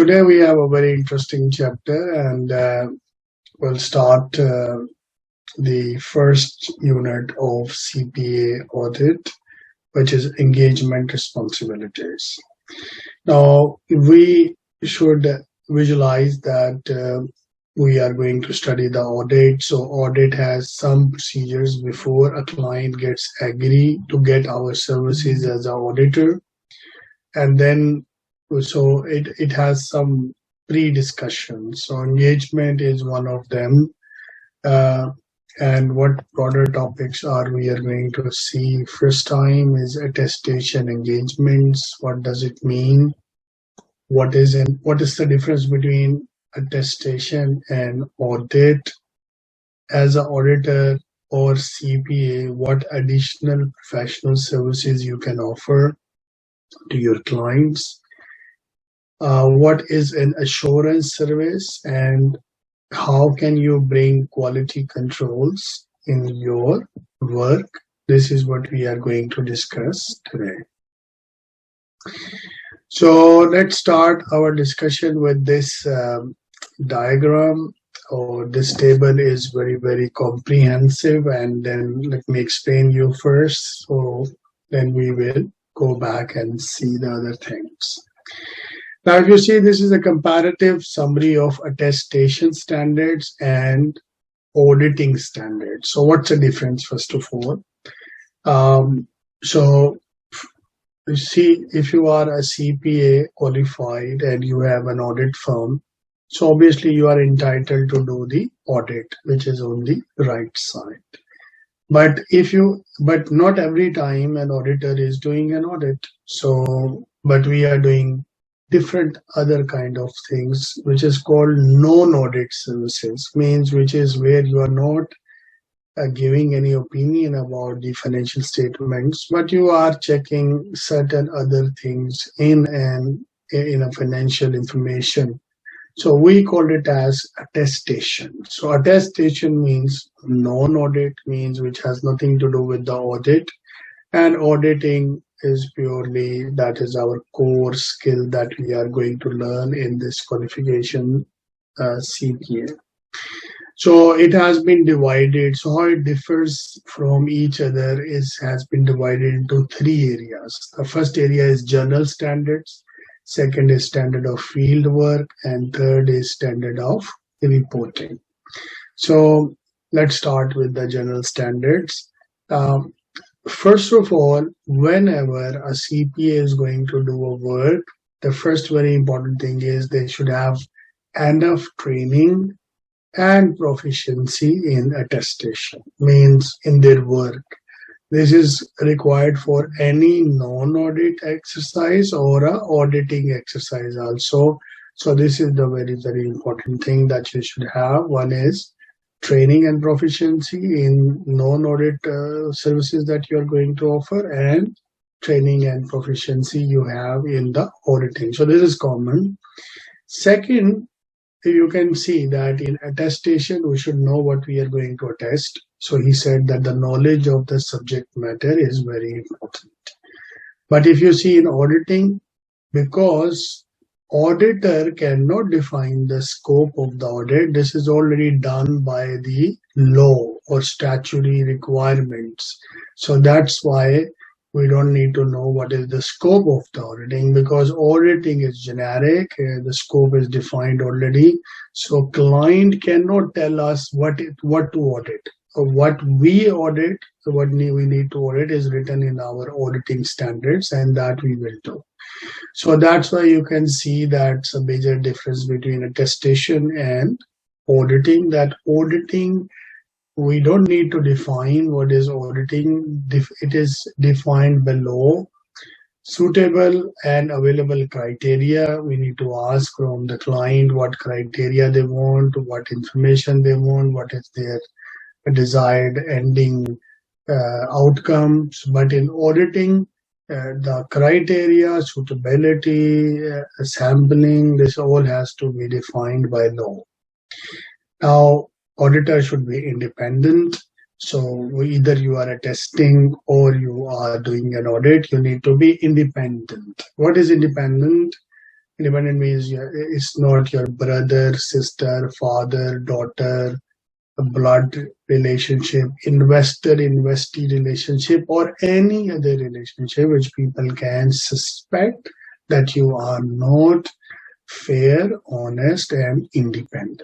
today we have a very interesting chapter, and we'll start the first unit of CPA audit, which is engagement responsibilities. Now, we should visualize that we are going to study the audit. So audit has some procedures before a client gets agreed to get our services as an auditor. And then, so it has some pre-discussion. So engagement is one of them. And what broader topics are we are going to see? First time is attestation engagements. What does it mean? What is the difference between attestation and audit? As an auditor or CPA, what additional professional services you can offer to your clients? What is an assurance service, and how can you bring quality controls in your work? This is what we are going to discuss today. So let's start our discussion with this diagram, or this table is very, very comprehensive, and then let me explain you first, so then we will go back and see the other things. Now, if you see, this is a comparative summary of attestation standards and auditing standards. So what's the difference, first of all? So you see, if you are a CPA qualified and you have an audit firm, so obviously you are entitled to do the audit, which is on the right side. But not every time an auditor is doing an audit. So, but we are doing different other kind of things, which is called non-audit services, means which is where you are not giving any opinion about the financial statements, but you are checking certain other things in a financial information. So we call it as attestation. So attestation means non-audit, means which has nothing to do with the audit, and auditing is purely, that is our core skill that we are going to learn in this qualification CPA. So it has been divided. So how it differs from each other has been divided into three areas. The first area is general standards, second is standard of field work, and third is standard of reporting. So let's start with the general standards. First of all, whenever a CPA is going to do a work, the first very important thing is they should have enough training and proficiency in attestation, means in their work. This is required for any non-audit exercise or a auditing exercise also. So this is the very, very important thing that you should have. One is training and proficiency in non-audit services that you are going to offer, and training and proficiency you have in the auditing. So this is common. Second, you can see that in attestation, we should know what we are going to attest. So he said that the knowledge of the subject matter is very important. But if you see in auditing, because auditor cannot define the scope of the audit, this is already done by the law or statutory requirements. So that's why we don't need to know what is the scope of the auditing, because auditing is generic, the scope is defined already. So client cannot tell us what to audit. What we audit, what we need to audit is written in our auditing standards, and that we will do. So that's why you can see that's a major difference between attestation and auditing. That auditing, we don't need to define what is auditing. It is defined below. Suitable and available criteria, we need to ask from the client what criteria they want, what information they want, what is their desired ending outcomes. But in auditing, the criteria, suitability, sampling, this all has to be defined by law. Now, auditor should be independent. So either you are attesting or you are doing an audit, you need to be independent. What is independent? Independent means it's not your brother, sister, father, daughter, a blood relationship, investor-investee relationship, or any other relationship which people can suspect that you are not fair, honest, and independent.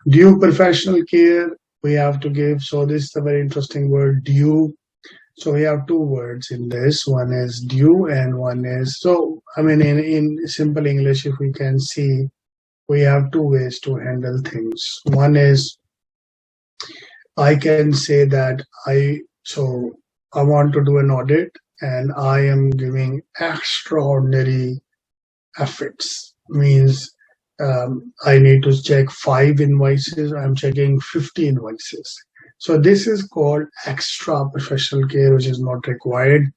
Due professional care we have to give. So this is a very interesting word, due. So we have two words in this. One is due and one is, so I mean in simple English, if we can see, we have two ways to handle things. One is I can say that I want to do an audit and I am giving extraordinary efforts. Means I need to check 5 invoices. I'm checking 50 invoices. So this is called extra professional care, which is not required.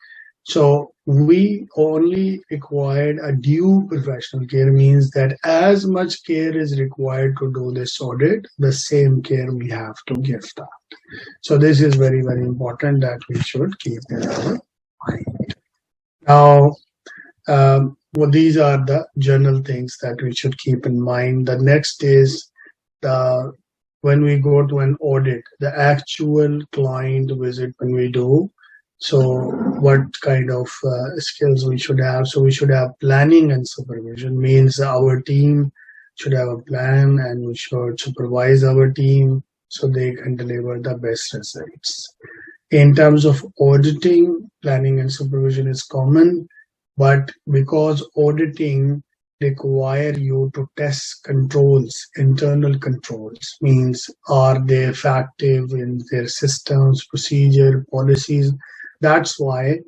So we only required a due professional care, means that as much care is required to do this audit, the same care we have to give that. So this is very, very important that we should keep in our mind. Now, well, these are the general things that we should keep in mind. The next is the when we go to an audit, the actual client visit when we do. So what kind of skills we should have? So we should have planning and supervision, means our team should have a plan and we should supervise our team so they can deliver the best results. In terms of auditing, planning and supervision is common, but because auditing require you to test controls, internal controls, means are they effective in their systems, procedure, policies. That's why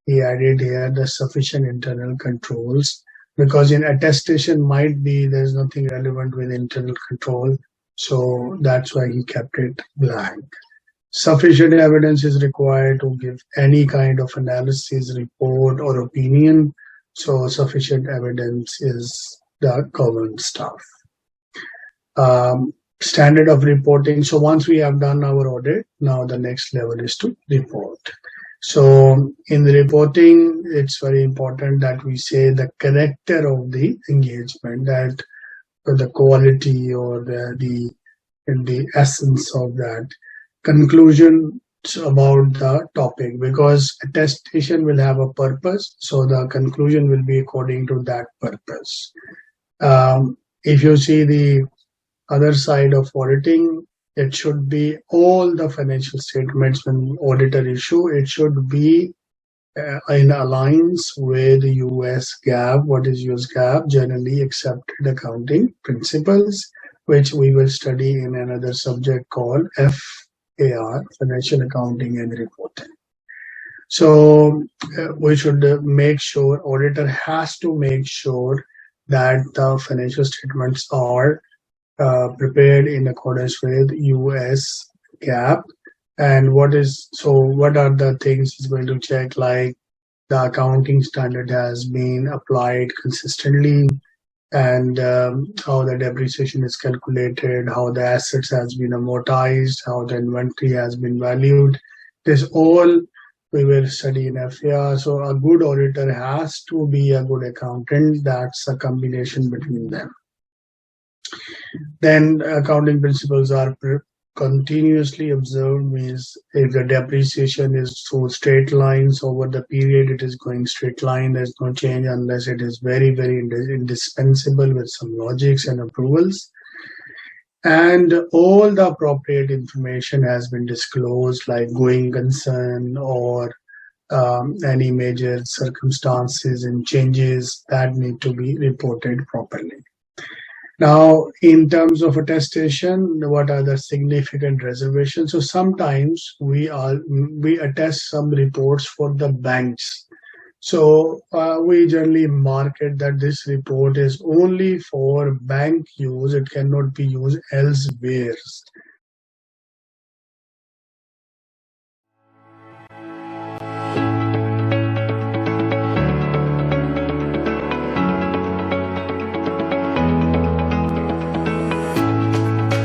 we added here the sufficient internal controls, because in attestation might be there's nothing relevant with internal control. So that's why he kept it blank. Sufficient evidence is required to give any kind of analysis, report, or opinion. So sufficient evidence is the common stuff. Standard of reporting. So once we have done our audit, now the next level is to report. So in the reporting, it's very important that we say the character of the engagement, that the quality or the essence of that. Conclusion about the topic, because attestation will have a purpose, so the conclusion will be according to that purpose. If you see the other side of auditing, it should be all the financial statements when auditor issue, it should be in alliance with US GAAP. What is US GAAP? Generally accepted accounting principles, which we will study in another subject called FAR, Financial Accounting and Reporting. So we should make sure, auditor has to make sure that the financial statements are prepared in accordance with US GAAP. And what are the things he's going to check, like the accounting standard has been applied consistently, and how the depreciation is calculated, how the assets has been amortized, how the inventory has been valued. This all we will study in FAR. So a good auditor has to be a good accountant. That's a combination between them. Then accounting principles are continuously observed, means if the depreciation is through straight lines over the period, it is going straight line. There's no change unless it is very, very indispensable with some logics and approvals. And all the appropriate information has been disclosed, like going concern or any major circumstances and changes that need to be reported properly. Now, in terms of attestation, what are the significant reservations? So sometimes we attest some reports for the banks. So we generally market that this report is only for bank use. It cannot be used elsewhere.